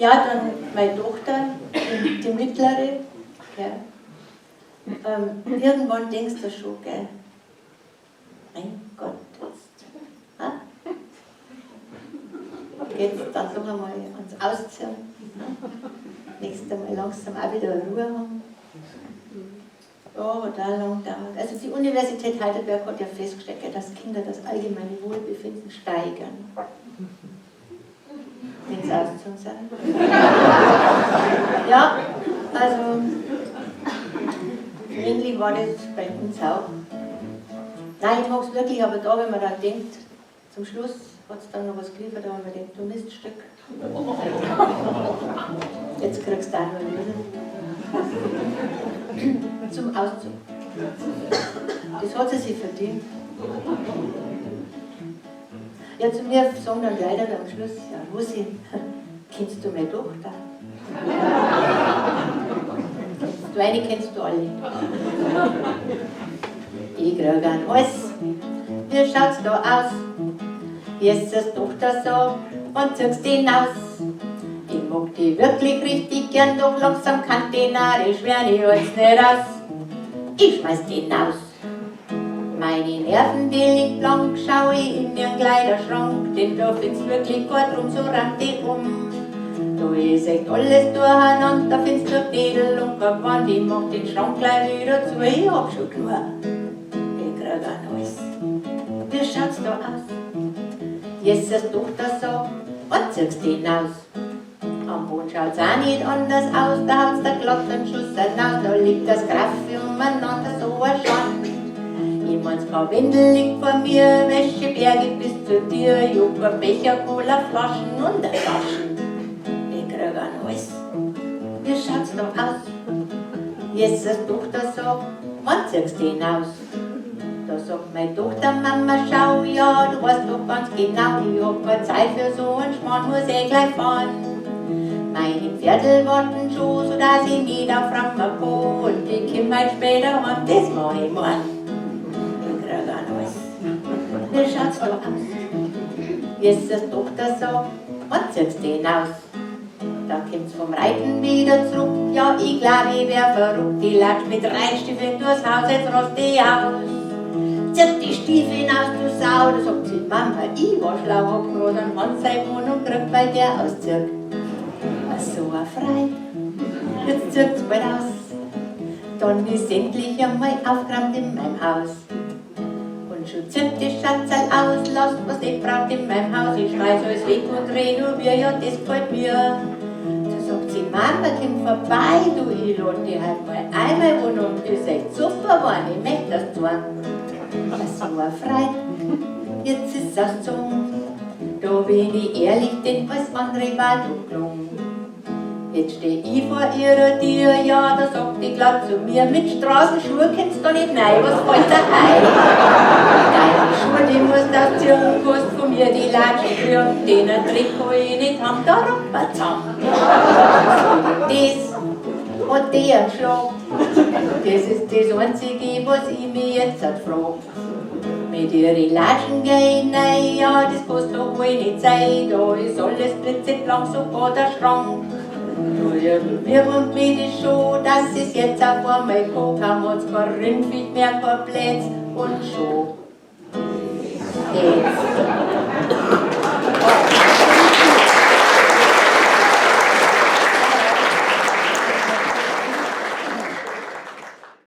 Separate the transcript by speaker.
Speaker 1: Ja, dann meine Tochter, die mittlere, gell. Irgendwann denkst du schon, gell, mein Gott, jetzt geht's dann noch einmal ans Ausziehen. Nächstes Mal langsam auch wieder Ruhe haben. Ja, aber da lang dauert. Also die Universität Heidelberg hat ja festgestellt, dass Kinder das allgemeine Wohlbefinden steigern. Wenn sie ausgezogen sind. Ja, also ähnlich war das bei uns auch. Nein, ich mag es wirklich, aber da, wenn man dann denkt, zum Schluss hat es dann noch was geliefert, da haben wir gedacht, du Miststück. Jetzt kriegst du auch noch einen zum Auszug. Das hat sie sich verdient. Ja, zu mir sagen dann leider am Schluss, ja, Rosi, kennst du meine Tochter? Du eine kennst du alle. Ich krieg einen Hals. Wie schaut's da aus? Wie ist das Tochter so und ziehst den aus? Ich mag die wirklich richtig gern, doch langsam kann die Nadel schwer, ich halt's nicht aus. Ich schmeiß den aus. Meine Nerven, die liegen blank, schau ich in ihren Kleiderschrank, denn da findest wirklich gut rum, so rannt die Da ist echt alles durcheinander, da findest du Knädel und Gewand, ich mach den Schrank gleich wieder zu, ich hab schon genug. Ich krieg ein Hals. Wie schaut's da aus? Jesus Tochter so und ziehst den aus. Am Boden schaut's auch nicht anders aus, da hat's der glatten Schuss hinaus, da liegt das Graffi umeinander, so ein Schand. Jemals kein Windel liegt vor mir, Wäscheberge bis zu dir, Joghurt, Becher, Cola, Flaschen und Taschen. Ich krieg ein Hals. Wie schaut's da aus? Jesus Tochter so und ziehst den aus. Da sagt meine Tochter, Mama, schau, ja, du weißt doch ganz genau, ich hab keine Zeit für so einen Schmarrn, muss gleich fahren. Meine Pferdl warten schon, so dass ich nicht auf Rammer komm, und ich komm halt später heim, das mach ich morgen. Ich krieg ein Hals. Wie schaut's da aus? Jesus Tochter so und ziehst den aus. Da kommt's vom Reiten wieder zurück, ja, ich glaub, ich wär verrückt, die latscht mit Reitstiefeln durchs Haus, jetzt rost ich aus. Zieht die Stiefel aus, du Sau, da sagt sie, Mama, ich war schlau, hab grad einen Hans seine Wohnung gekriegt, weil der auszieht. So ein Frei, jetzt zieht's bald aus, dann ist endlich einmal aufgeräumt in meinem Haus. Und schon zieht die Schatzerl aus, lasst was nicht braucht in meinem Haus, ich schmeiß alles weg und renovier, ja, das gefällt mir. Da sagt sie, Mama, komm vorbei, du, ich lade dich halt mal ein, meine Wohnung ist echt super geworden, ich möchte das tun. So ein Frei, jetzt ist es ausgezogen, da bin ich ehrlich, denn alles andere war dunkel. Jetzt steh ich vor ihrer Tür, ja, da sagt die glatt zu mir, mit Straßenschuhe kennst du nicht rein, was fällt da ein? Deine Schuhe, die musst du ausziehen, kannst von mir die Latschen kriegen, den ein Trikot ich nicht haben, da ruppert zusammen. Das hat die einen Schlag, das ist das Einzige, was ich mich jetzt frag. Mit ihren Latschen geh ich rein, ja, das kann's doch wohl nicht sein, da ist alles blitzeblank, sogar der Schrank. Du irgendwie und mir die schon, dass es jetzt auf einmal kommt, haben uns kein Rindviech mehr, kein Plätz und schon.